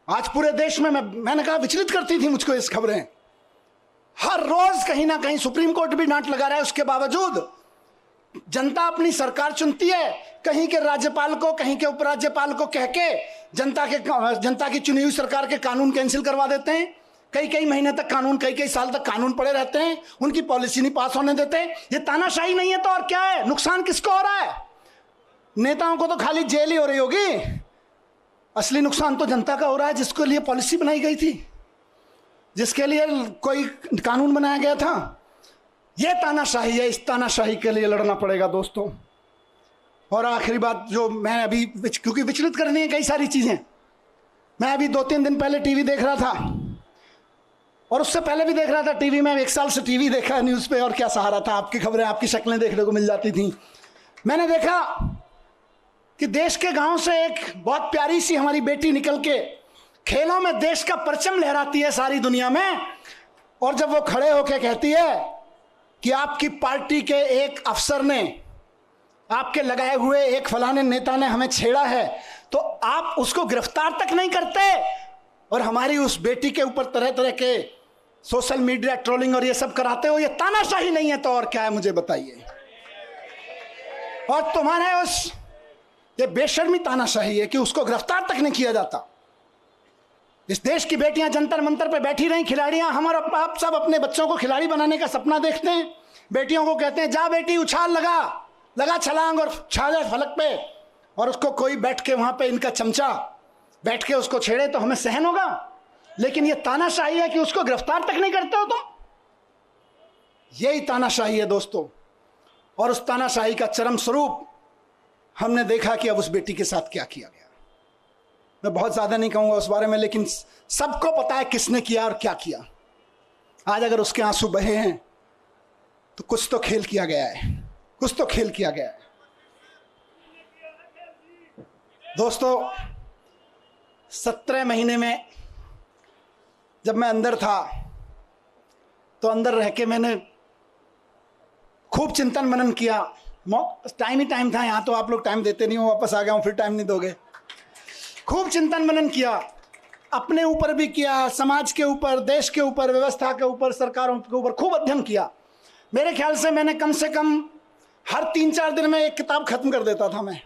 आज पूरे देश में मैंने कहा विचलित करती थी मुझको इस खबरें। हर रोज कहीं ना कहीं सुप्रीम कोर्ट भी डांट लगा रहा है, उसके बावजूद जनता अपनी सरकार चुनती है, कहीं के राज्यपाल को, कहीं के उपराज्यपाल को कह के जनता की चुनी हुई सरकार के कानून कैंसिल करवा देते हैं। कई महीने तक कानून, कई साल तक कानून पड़े रहते हैं, उनकी पॉलिसी नहीं पास होने देते। ये तानाशाही नहीं है तो और क्या है? नुकसान किसको हो रहा है? नेताओं को तो खाली जेल ही हो रही होगी, असली नुकसान तो जनता का हो रहा है, जिसके लिए पॉलिसी बनाई गई थी, जिसके लिए कोई कानून बनाया गया था। यह तानाशाही है, इस तानाशाही के लिए लड़ना पड़ेगा दोस्तों। और आखिरी बात जो मैं अभी, क्योंकि विचलित करनी है कई सारी चीजें, मैं अभी 2-3 दिन पहले टीवी देख रहा था, और उससे पहले भी देख रहा था टीवी में। 1 साल से टीवी देखा न्यूज़ पे, और क्या सहारा था, आपकी खबरें, आपकी शक्लें देखने को मिल जाती थी। मैंने देखा कि देश के गांव से एक बहुत प्यारी सी हमारी बेटी निकल के खेलों में देश का परचम लहराती है सारी दुनिया में, और जब वो खड़े होकर कहती है कि आपकी पार्टी के एक अफसर ने, आपके लगाए हुए एक फलाने नेता ने हमें छेड़ा है, तो आप उसको गिरफ्तार तक नहीं करते, और हमारी उस बेटी के ऊपर तरह तरह के सोशल मीडिया ट्रोलिंग और ये सब कराते हो। ये तानाशाही नहीं है तो और क्या है, मुझे बताइए? और तुम्हारे उस ये बेशर्मी तानाशाही है कि उसको गिरफ्तार तक नहीं किया जाता। इस देश की बेटियां जंतर मंतर पे बैठी रही, खिलाड़ियां, हम और आप सब अपने बच्चों को खिलाड़ी बनाने का सपना देखते हैं, बेटियों को कहते हैं जा बेटी उछाल, लगा छलांग और छा जा फलक पे, और उसको कोई बैठ के वहां पे इनका चमचा बैठ के उसको छेड़े तो हमें सहन होगा, लेकिन ये तानाशाही है कि उसको गिरफ्तार तक नहीं करते हो तुम। यही तानाशाही है दोस्तों, और उस तानाशाही का चरम स्वरूप हमने देखा कि अब उस बेटी के साथ क्या किया गया। मैं बहुत ज्यादा नहीं कहूंगा उस बारे में, लेकिन सबको पता है किसने किया और क्या किया। आज अगर उसके आंसू बहे हैं तो कुछ तो खेल किया गया है, कुछ तो खेल किया गया है। दोस्तों 17 महीने में जब मैं अंदर था तो अंदर रह के मैंने खूब चिंतन मनन किया। टाइम ही टाइम था, यहाँ तो आप लोग टाइम देते नहीं हो, वापस आ गया हूँ, फिर टाइम नहीं दोगे। खूब चिंतन मनन किया, अपने ऊपर भी किया, समाज के ऊपर, देश के ऊपर, व्यवस्था के ऊपर, सरकारों के ऊपर खूब अध्ययन किया। मेरे ख्याल से मैंने कम से कम हर 3-4 दिन में एक किताब खत्म कर देता था मैं।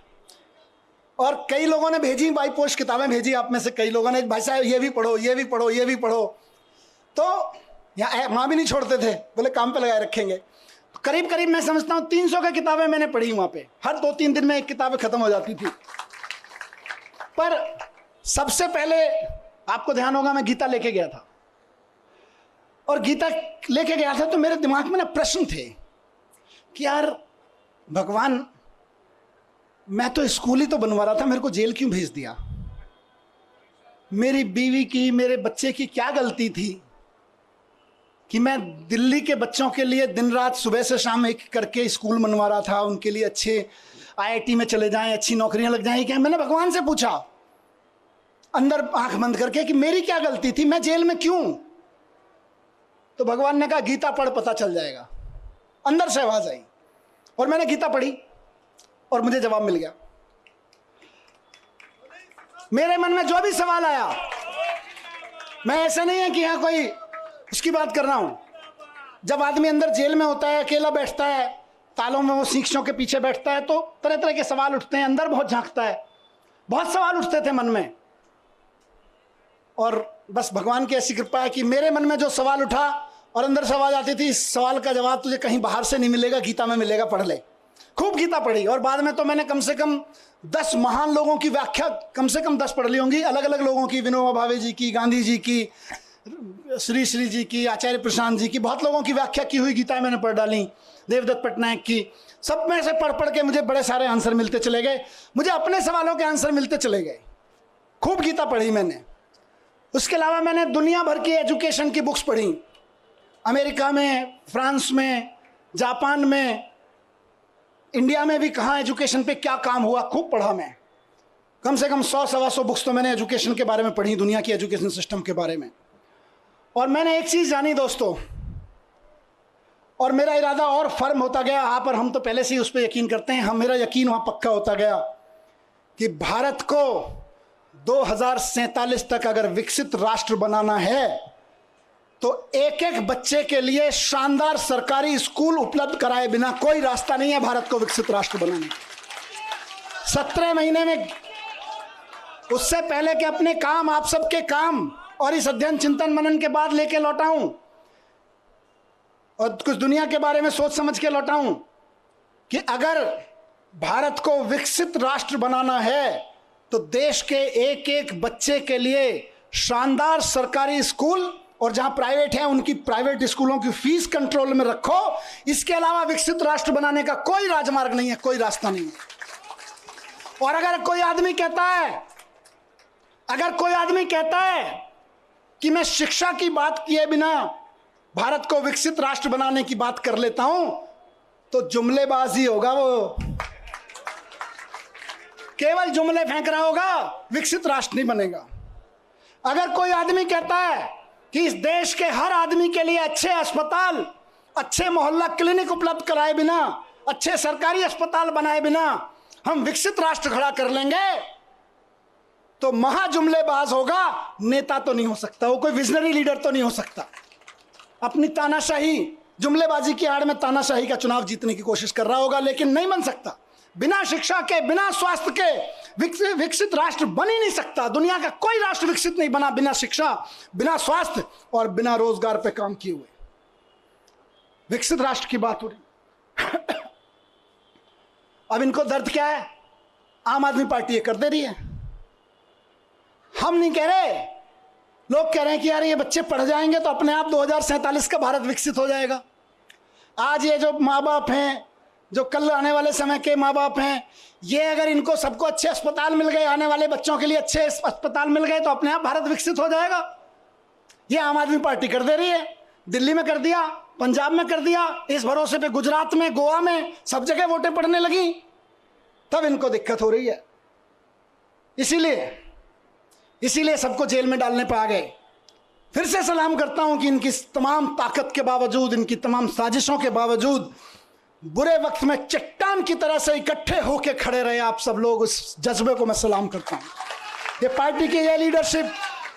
और कई लोगों ने भेजी, बाई पोस्ट किताबें भेजी आप में से कई लोगों ने, भाई साहब ये भी पढ़ो, ये भी पढ़ो, ये भी पढ़ो। तो यहाँ वहाँ भी नहीं छोड़ते थे, बोले काम पे लगाए रखेंगे। तो करीब करीब मैं समझता हूँ 300 की किताबें मैंने पढ़ी वहाँ पे। हर 2-3 दिन में एक किताबें खत्म हो जाती थी। पर सबसे पहले आपको ध्यान होगा मैं गीता लेके गया था, और गीता लेके गया था तो मेरे दिमाग में ना प्रश्न थे कि यार भगवान, मैं तो स्कूल ही तो बनवा रहा था, मेरे को जेल क्यों भेज दिया? मेरी बीवी की, मेरे बच्चे की क्या गलती थी कि मैं दिल्ली के बच्चों के लिए दिन रात सुबह से शाम एक करके स्कूल बनवा रहा था, उनके लिए अच्छे आईआईटी में चले जाएं, अच्छी नौकरियां लग जाएं। क्या मैंने भगवान से पूछा अंदर आंख बंद करके कि मेरी क्या गलती थी, मैं जेल में क्यों? तो भगवान ने कहा गीता पढ़, पता चल जाएगा। अंदर से आवाज आई और मैंने गीता पढ़ी और मुझे जवाब मिल गया। मेरे मन में जो भी सवाल आया, मैं ऐसा नहीं है कि यहां कोई उसकी बात कर रहा हूं। जब आदमी अंदर जेल में होता है, अकेला बैठता है, तालों में वो शीशों के पीछे बैठता है, तो तरह तरह के सवाल उठते हैं, अंदर बहुत झांकता है। बहुत सवाल उठते थे मन में, और बस भगवान की ऐसी कृपा है कि मेरे मन में जो सवाल उठा और अंदर से आवाज आती थी, इस सवाल का जवाब तुझे कहीं बाहर से नहीं मिलेगा, गीता में मिलेगा, पढ़ ले। खूब गीता पढ़ी, और बाद में तो मैंने कम से कम 10 महान लोगों की व्याख्या कम से कम 10 पढ़ ली होंगी, अलग अलग लोगों की, विनोबा भावे जी की, गांधी जी की, श्री श्री जी की, आचार्य प्रशांत जी की, बहुत लोगों की व्याख्या की हुई गीता मैंने पढ़ डाली, देवदत्त पटनायक की। सब में से पढ़ पढ़ के मुझे बड़े सारे आंसर मिलते चले गए, मुझे अपने सवालों के आंसर मिलते चले गए। खूब गीता पढ़ी मैंने। उसके अलावा मैंने दुनिया भर की एजुकेशन की बुक्स पढ़ी, अमेरिका में, फ्रांस में, जापान में, इंडिया में भी कहाँ एजुकेशन पे क्या काम हुआ, खूब पढ़ा मैं। कम से कम 100-125 बुक्स तो मैंने एजुकेशन के बारे में पढ़ी, दुनिया की एजुकेशन सिस्टम के बारे में। और मैंने एक चीज़ जानी दोस्तों, और मेरा इरादा और फर्म होता गया, आप और हम तो पहले से ही उस पर यकीन करते हैं, मेरा यकीन वहाँ पक्का होता गया कि भारत को 2047 तक अगर विकसित राष्ट्र बनाना है तो एक एक बच्चे के लिए शानदार सरकारी स्कूल उपलब्ध कराए बिना कोई रास्ता नहीं है भारत को विकसित राष्ट्र बनाने। 17 महीने में, उससे पहले कि अपने काम, आप सबके काम और इस अध्ययन चिंतन मनन के बाद लेके लौटा हूं और कुछ दुनिया के बारे में सोच समझ के लौटा हूं कि अगर भारत को विकसित राष्ट्र बनाना है तो देश के एक एक बच्चे के लिए शानदार सरकारी स्कूल, और जहां प्राइवेट है उनकी प्राइवेट स्कूलों की फीस कंट्रोल में रखो। इसके अलावा विकसित राष्ट्र बनाने का कोई राजमार्ग नहीं है, कोई रास्ता नहीं है। और अगर कोई आदमी कहता है कि मैं शिक्षा की बात किए बिना भारत को विकसित राष्ट्र बनाने की बात कर लेता हूं, तो जुमलेबाजी होगा, वो केवल जुमले फेंक रहा होगा, विकसित राष्ट्र नहीं बनेगा। अगर कोई आदमी कहता है कि इस देश के हर आदमी के लिए अच्छे अस्पताल, अच्छे मोहल्ला क्लिनिक उपलब्ध कराए बिना, अच्छे सरकारी अस्पताल बनाए बिना हम विकसित राष्ट्र खड़ा कर लेंगे, तो महाजुमलेबाज होगा, नेता तो नहीं हो सकता, वो कोई विजनरी लीडर तो नहीं हो सकता। अपनी तानाशाही, जुमलेबाजी की आड़ में तानाशाही का चुनाव जीतने की कोशिश कर रहा होगा, लेकिन नहीं बन सकता। बिना शिक्षा के, बिना स्वास्थ्य के विकसित राष्ट्र बन ही नहीं सकता। दुनिया का कोई राष्ट्र विकसित नहीं बना बिना शिक्षा, बिना स्वास्थ्य और बिना रोजगार पे काम किए हुए। विकसित राष्ट्र की बात हो रही। अब इनको दर्द क्या है? आम आदमी पार्टी ये कर दे रही है। हम नहीं कह रहे, लोग कह रहे हैं कि यार ये बच्चे पढ़ जाएंगे तो अपने आप 2047 का भारत विकसित हो जाएगा। आज ये जो माँ बाप हैं, जो कल आने वाले समय के माँ बाप हैं, ये अगर इनको सबको अच्छे अस्पताल मिल गए, आने वाले बच्चों के लिए अच्छे अस्पताल मिल गए तो अपने आप भारत विकसित हो जाएगा। ये आम आदमी पार्टी कर दे रही है। दिल्ली में कर दिया, पंजाब में कर दिया, इस भरोसे पे गुजरात में, गोवा में, सब जगह वोटें पड़ने लगी, तब इनको दिक्कत हो रही है। इसीलिए सबको जेल में डालने पर आ गए। फिर से सलाम करता हूं कि इनकी तमाम ताकत के बावजूद, इनकी तमाम साजिशों के बावजूद, बुरे वक्त में चट्टान की तरह से इकट्ठे होकर खड़े रहे आप सब लोग, उस जज्बे को मैं सलाम करता हूं। ये पार्टी की ये लीडरशिप,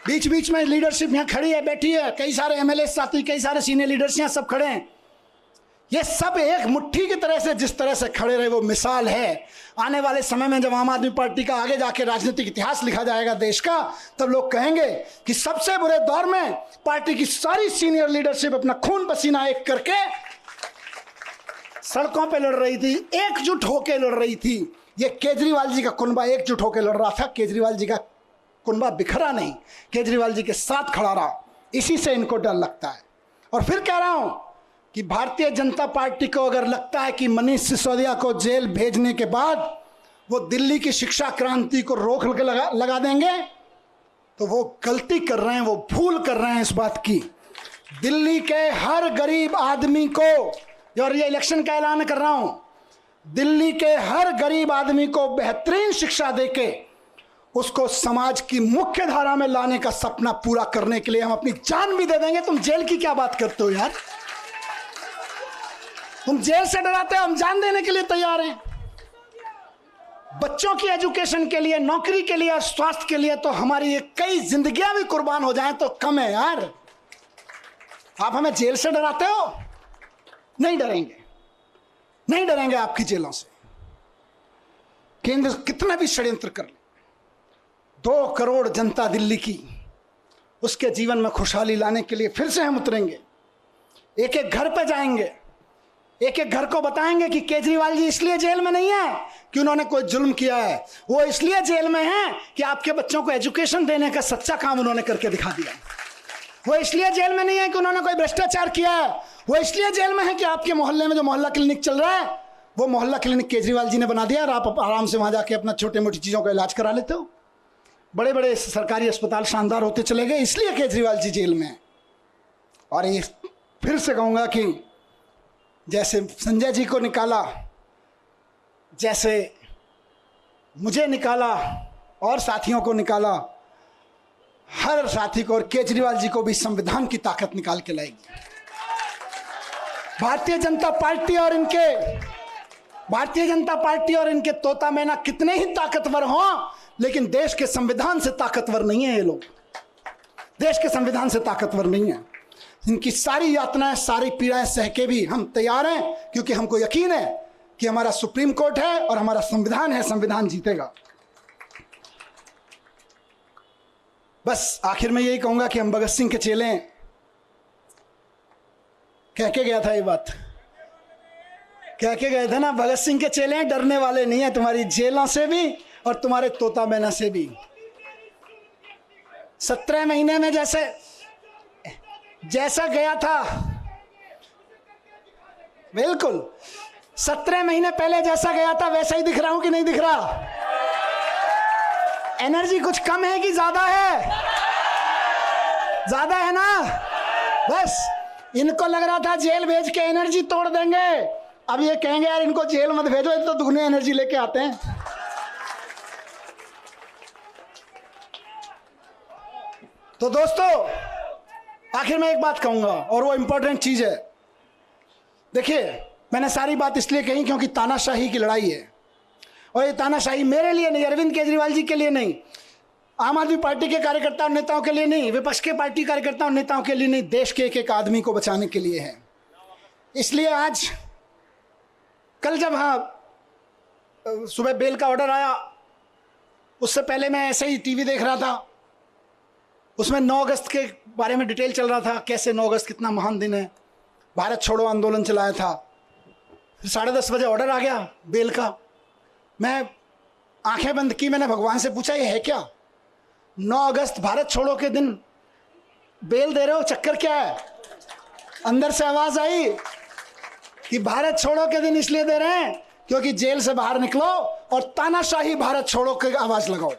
बीच बीच में लीडरशिप यहाँ खड़ी है, बैठी है, कई सारे एमएलए साथी, कई सारे सीनियर लीडर्स यहाँ सब खड़े हैं। ये सब एक मुट्ठी की तरह से जिस तरह से खड़े रहे वो मिसाल है। आने वाले समय में जब आम आदमी पार्टी का आगे जाके राजनीतिक इतिहास लिखा जाएगा देश का, तब लोग कहेंगे कि सबसे बुरे दौर में पार्टी की सारी सीनियर लीडरशिप अपना खून पसीना एक करके सड़कों पे लड़ रही थी, एकजुट होकर लड़ रही थी। ये केजरीवाल जी का कुनबा एकजुट होकर लड़ रहा था, केजरीवाल जी का कुनबा बिखरा नहीं, केजरीवाल जी के साथ खड़ा रहा। इसी से इनको डर लगता है। और फिर कह रहा हूं कि भारतीय जनता पार्टी को अगर लगता है कि मनीष सिसोदिया को जेल भेजने के बाद वो दिल्ली की शिक्षा क्रांति को रोक लगा देंगे, तो वो गलती कर रहे हैं, वो भूल कर रहे हैं इस बात की। दिल्ली के हर गरीब आदमी को, और ये इलेक्शन का ऐलान कर रहा हूं, दिल्ली के हर गरीब आदमी को बेहतरीन शिक्षा देके उसको समाज की मुख्य धारा में लाने का सपना पूरा करने के लिए हम अपनी जान भी दे देंगे। तुम जेल की क्या बात करते हो यार? तुम जेल से डराते हो, हम जान देने के लिए तैयार हैं। बच्चों की एजुकेशन के लिए, नौकरी के लिए, स्वास्थ्य के लिए तो हमारी ये कई जिंदगियां भी कुर्बान हो जाएं तो कम है यार। आप हमें जेल से डराते हो? नहीं डरेंगे, नहीं डरेंगे आपकी जेलों से। केंद्र कितना भी षड्यंत्र कर ले, 2 करोड़ जनता दिल्ली की, उसके जीवन में खुशहाली लाने के लिए फिर से हम उतरेंगे। एक एक घर पे जाएंगे, एक एक घर को बताएंगे कि केजरीवाल जी इसलिए जेल में नहीं है कि उन्होंने कोई जुल्म किया है, वो इसलिए जेल में है कि आपके बच्चों को एजुकेशन देने का सच्चा काम उन्होंने करके दिखा दिया। वो इसलिए जेल में नहीं है कि उन्होंने कोई भ्रष्टाचार किया है, वो इसलिए जेल में है कि आपके मोहल्ले में जो मोहल्ला क्लिनिक चल रहा है, वो मोहल्ला क्लिनिक केजरीवाल जी ने बना दिया और आप आराम से वहां जाके अपना छोटी मोटी चीज़ों का इलाज करा लेते हो। बड़े बड़े सरकारी अस्पताल शानदार होते चले गए, इसलिए केजरीवाल जी जेल में है। और ये फिर से कहूँगा कि जैसे संजय जी को निकाला, जैसे मुझे निकाला और साथियों को निकाला, हर साथी को और केजरीवाल जी को भी संविधान की ताकत निकाल के लाएगी। भारतीय जनता पार्टी और इनके तोता मैना कितने ही ताकतवर हों, लेकिन देश के संविधान से ताकतवर नहीं है। ये लोग देश के संविधान से ताकतवर नहीं है। इनकी सारी यातनाएं, सारी पीड़ाएं सह के भी हम तैयार हैं, क्योंकि हमको यकीन है कि हमारा सुप्रीम कोर्ट है और हमारा संविधान है, संविधान जीतेगा। बस आखिर में यही कहूंगा कि हम भगत सिंह के चेले हैं। कह के गया था ये बात, कह के गए थे ना, भगत सिंह के चेले हैं, डरने वाले नहीं है तुम्हारी जेलों से भी और तुम्हारे तोता मैना से भी। 17 महीने में जैसा गया था, बिल्कुल 17 महीने पहले जैसा गया था वैसा ही दिख रहा हूं कि नहीं दिख रहा? एनर्जी कुछ कम है कि ज्यादा है? ज्यादा है ना? बस इनको लग रहा था जेल भेज के एनर्जी तोड़ देंगे, अब ये कहेंगे यार इनको जेल मत भेजो, ये तो दुगनी एनर्जी लेके आते हैं। तो दोस्तों आखिर में एक बात कहूंगा और वो इंपॉर्टेंट चीज है। देखिए, मैंने सारी बात इसलिए कही क्योंकि तानाशाही की लड़ाई है, और ये तानाशाही मेरे लिए नहीं, अरविंद केजरीवाल जी के लिए नहीं, आम आदमी पार्टी के कार्यकर्ताओं नेताओं के लिए नहीं, विपक्ष के पार्टी कार्यकर्ताओं नेताओं के लिए नहीं, देश के एक एक आदमी को बचाने के लिए है। इसलिए आज कल जब सुबह बेल का ऑर्डर आया, उससे पहले मैं ऐसे ही टीवी देख रहा था, उसमें 9 अगस्त के बारे में डिटेल चल रहा था, कैसे 9 अगस्त कितना महान दिन है, भारत छोड़ो आंदोलन चलाया था। फिर 10:30 बजे ऑर्डर आ गया बेल का। मैं आंखें बंद की, मैंने भगवान से पूछा ये है क्या? 9 अगस्त भारत छोड़ो के दिन बेल दे रहे हो, चक्कर क्या है? अंदर से आवाज आई कि भारत छोड़ो के दिन इसलिए दे रहे हैं क्योंकि जेल से बाहर निकलो और तानाशाही भारत छोड़ो की आवाज लगाओ।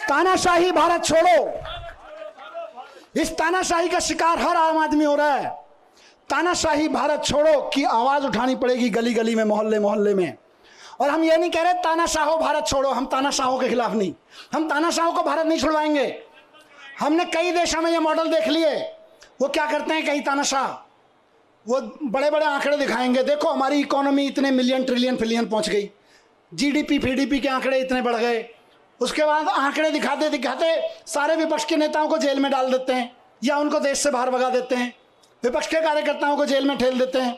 तानाशाही भारत छोड़ो। इस तानाशाही का शिकार हर आम आदमी हो रहा है। तानाशाही भारत छोड़ो की आवाज उठानी पड़ेगी गली गली में, मोहल्ले मोहल्ले में। और हम ये नहीं कह रहे तानाशाहो भारत छोड़ो, हम तानाशाहों के खिलाफ नहीं, हम तानाशाहों को भारत नहीं छुड़वाएंगे। हमने कई देशों में ये मॉडल देख लिए। वो क्या करते हैं कई तानाशाह, वो बड़े बड़े आंकड़े दिखाएंगे, देखो हमारी इकोनॉमी इतने मिलियन ट्रिलियन फिलियन पहुंच गई, जीडीपी फीडीपी के आंकड़े इतने बढ़ गए। उसके बाद आंकड़े दिखाते दिखाते सारे विपक्ष के नेताओं को जेल में डाल देते हैं या उनको देश से बाहर भगा देते हैं, विपक्ष के कार्यकर्ताओं को जेल में ठेल देते हैं।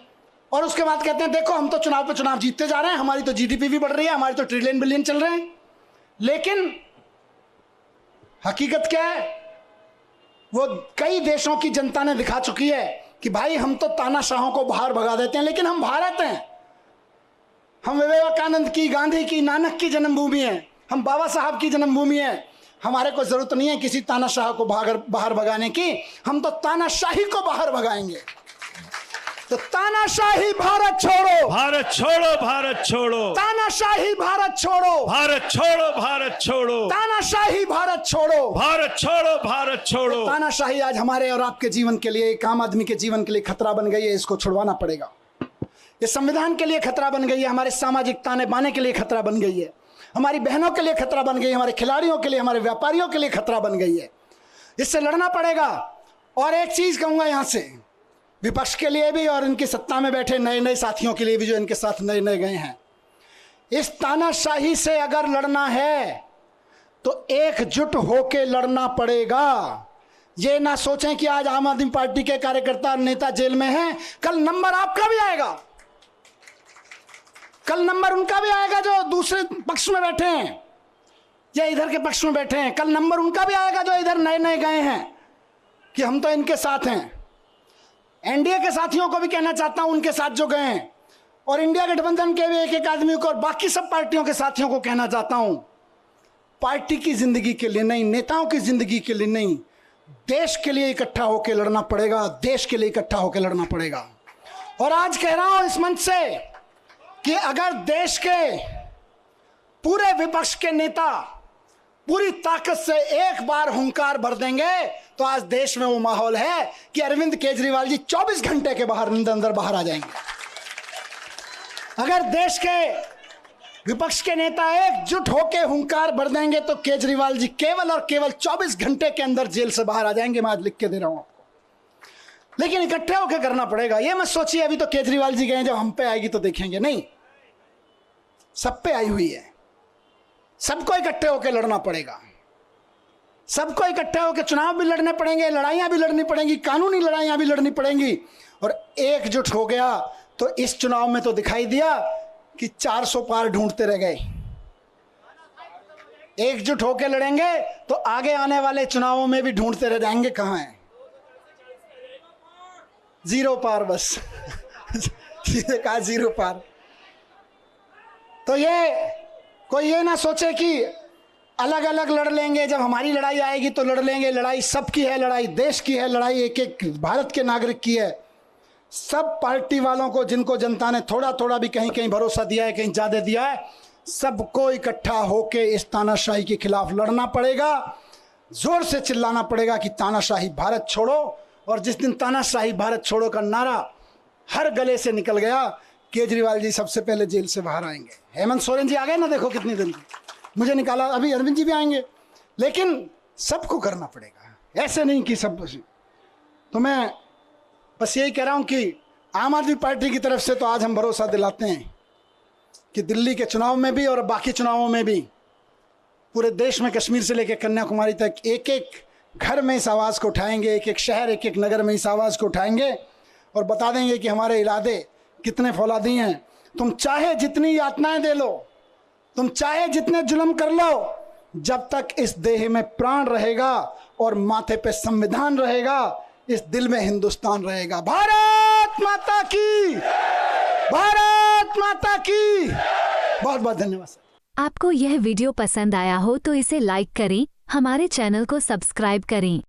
और उसके बाद कहते हैं देखो हम तो चुनाव पे चुनाव जीतते जा रहे हैं, हमारी तो जीडीपी भी बढ़ रही है, हमारी तो ट्रिलियन बिलियन चल रहे हैं। लेकिन हकीकत क्या है? वो कई देशों की जनता ने दिखा चुकी है कि भाई हम तो तानाशाहों को बाहर भगा देते हैं, लेकिन हम भारत हैं, हम विवेकानंद की, गांधी की, नानक की जन्मभूमि है, हम बाबा साहब की जन्मभूमि है। हमारे को जरूरत नहीं है किसी तानाशाह को बाहर भगाने की, हम तो तानाशाही को बाहर भगाएंगे। तो तानाशाही भारत छोड़ो, भारत छोड़ो, भारत छोड़ो, तानाशाही भारत छोड़ो, भारत छोड़ो, भारत छोड़ो, तानाशाही भारत छोड़ो, भारत छोड़ो, भारत छोड़ो। तानाशाही आज हमारे और आपके जीवन के लिए, एक आम आदमी के जीवन के लिए खतरा बन गई है, इसको छुड़वाना पड़ेगा। ये संविधान के लिए खतरा बन गई है, हमारे सामाजिक ताने बाने के लिए खतरा बन गई है, हमारी बहनों के लिए खतरा बन गई है, हमारे खिलाड़ियों के लिए, हमारे व्यापारियों के लिए खतरा बन गई है। इससे लड़ना पड़ेगा। और एक चीज कहूंगा यहां से, विपक्ष के लिए भी और इनकी सत्ता में बैठे नए नए साथियों के लिए भी जो इनके साथ नए नए गए हैं, इस तानाशाही से अगर लड़ना है तो एकजुट होकर लड़ना पड़ेगा। ये ना सोचें कि आज आम आदमी पार्टी के कार्यकर्ता नेता जेल में हैं, कल नंबर आपका भी आएगा, कल नंबर उनका भी आएगा जो दूसरे पक्ष में बैठे हैं या इधर के पक्ष में बैठे हैं, कल नंबर उनका भी आएगा जो इधर नए नए गए हैं कि हम तो इनके साथ हैं। एनडीए के साथियों को भी कहना चाहता हूं, उनके साथ जो गए हैं, और इंडिया गठबंधन के भी एक एक आदमी को और बाकी सब पार्टियों के साथियों को कहना चाहता हूं, पार्टी की जिंदगी के लिए नहीं, नेताओं की जिंदगी के लिए नहीं, देश के लिए इकट्ठा होकर लड़ना पड़ेगा, देश के लिए इकट्ठा होकर लड़ना पड़ेगा। और आज कह रहा हूं इस मंच से कि अगर देश के पूरे विपक्ष के नेता पूरी ताकत से एक बार हुंकार भर देंगे तो आज देश में वो माहौल है कि अरविंद केजरीवाल जी 24 घंटे के अंदर बाहर आ जाएंगे। अगर देश के विपक्ष के नेता एकजुट होकर हुंकार भर देंगे तो केजरीवाल जी केवल और केवल 24 घंटे के अंदर जेल से बाहर आ जाएंगे। मैं आज लिख के दे रहा हूं आपको। लेकिन इकट्ठे होकर करना पड़ेगा। ये मत सोचिए अभी तो केजरीवाल जी गए, जब हम पे आएगी तो देखेंगे, नहीं, सब पे आई हुई है। सबको इकट्ठे होकर लड़ना पड़ेगा, सबको इकट्ठे होकर चुनाव भी लड़ने पड़ेंगे, लड़ाइयां भी लड़नी पड़ेंगी, कानूनी लड़ाइयां भी लड़नी पड़ेंगी। और एकजुट हो गया तो इस चुनाव में तो दिखाई दिया कि 400 पार ढूंढते रह गए। एकजुट होकर लड़ेंगे तो आगे आने वाले चुनावों में भी ढूंढते रह जाएंगे कहां है, 0 पार बस सीधे कहा 0 पार। तो ये कोई ये ना सोचे कि अलग अलग लड़ लेंगे, जब हमारी लड़ाई आएगी तो लड़ लेंगे। लड़ाई सबकी है, लड़ाई देश की है, लड़ाई एक एक भारत के नागरिक की है। सब पार्टी वालों को, जिनको जनता ने थोड़ा थोड़ा भी कहीं कहीं भरोसा दिया है, कहीं ज़्यादा दिया है, सबको इकट्ठा होकर इस तानाशाही के खिलाफ लड़ना पड़ेगा। जोर से चिल्लाना पड़ेगा कि तानाशाही भारत छोड़ो। और जिस दिन तानाशाही भारत छोड़ो का नारा हर गले से निकल गया, केजरीवाल जी सबसे पहले जेल से बाहर आएंगे। हेमंत सोरेन जी आ गए ना, देखो कितनी दिन मुझे निकाला, अभी अरविंद जी भी आएंगे। लेकिन सबको करना पड़ेगा, ऐसे नहीं कि सब। तो मैं बस यही कह रहा हूं कि आम आदमी पार्टी की तरफ से तो आज हम भरोसा दिलाते हैं कि दिल्ली के चुनाव में भी और बाकी चुनावों में भी पूरे देश में, कश्मीर से लेकर कन्याकुमारी तक, एक एक घर में इस आवाज़ को उठाएंगे, एक एक शहर, एक एक नगर में इस आवाज़ को उठाएंगे और बता देंगे कि हमारे इरादे कितने फौलादी हैं। तुम चाहे जितनी यातनाएं दे लो, तुम चाहे जितने जुल्म कर लो, जब तक इस देह में प्राण रहेगा और माथे पे संविधान रहेगा, इस दिल में हिंदुस्तान रहेगा। भारत माता की, भारत माता की। बहुत बहुत धन्यवाद सर। आपको यह वीडियो पसंद आया हो तो इसे लाइक करें, हमारे चैनल को सब्सक्राइब करें।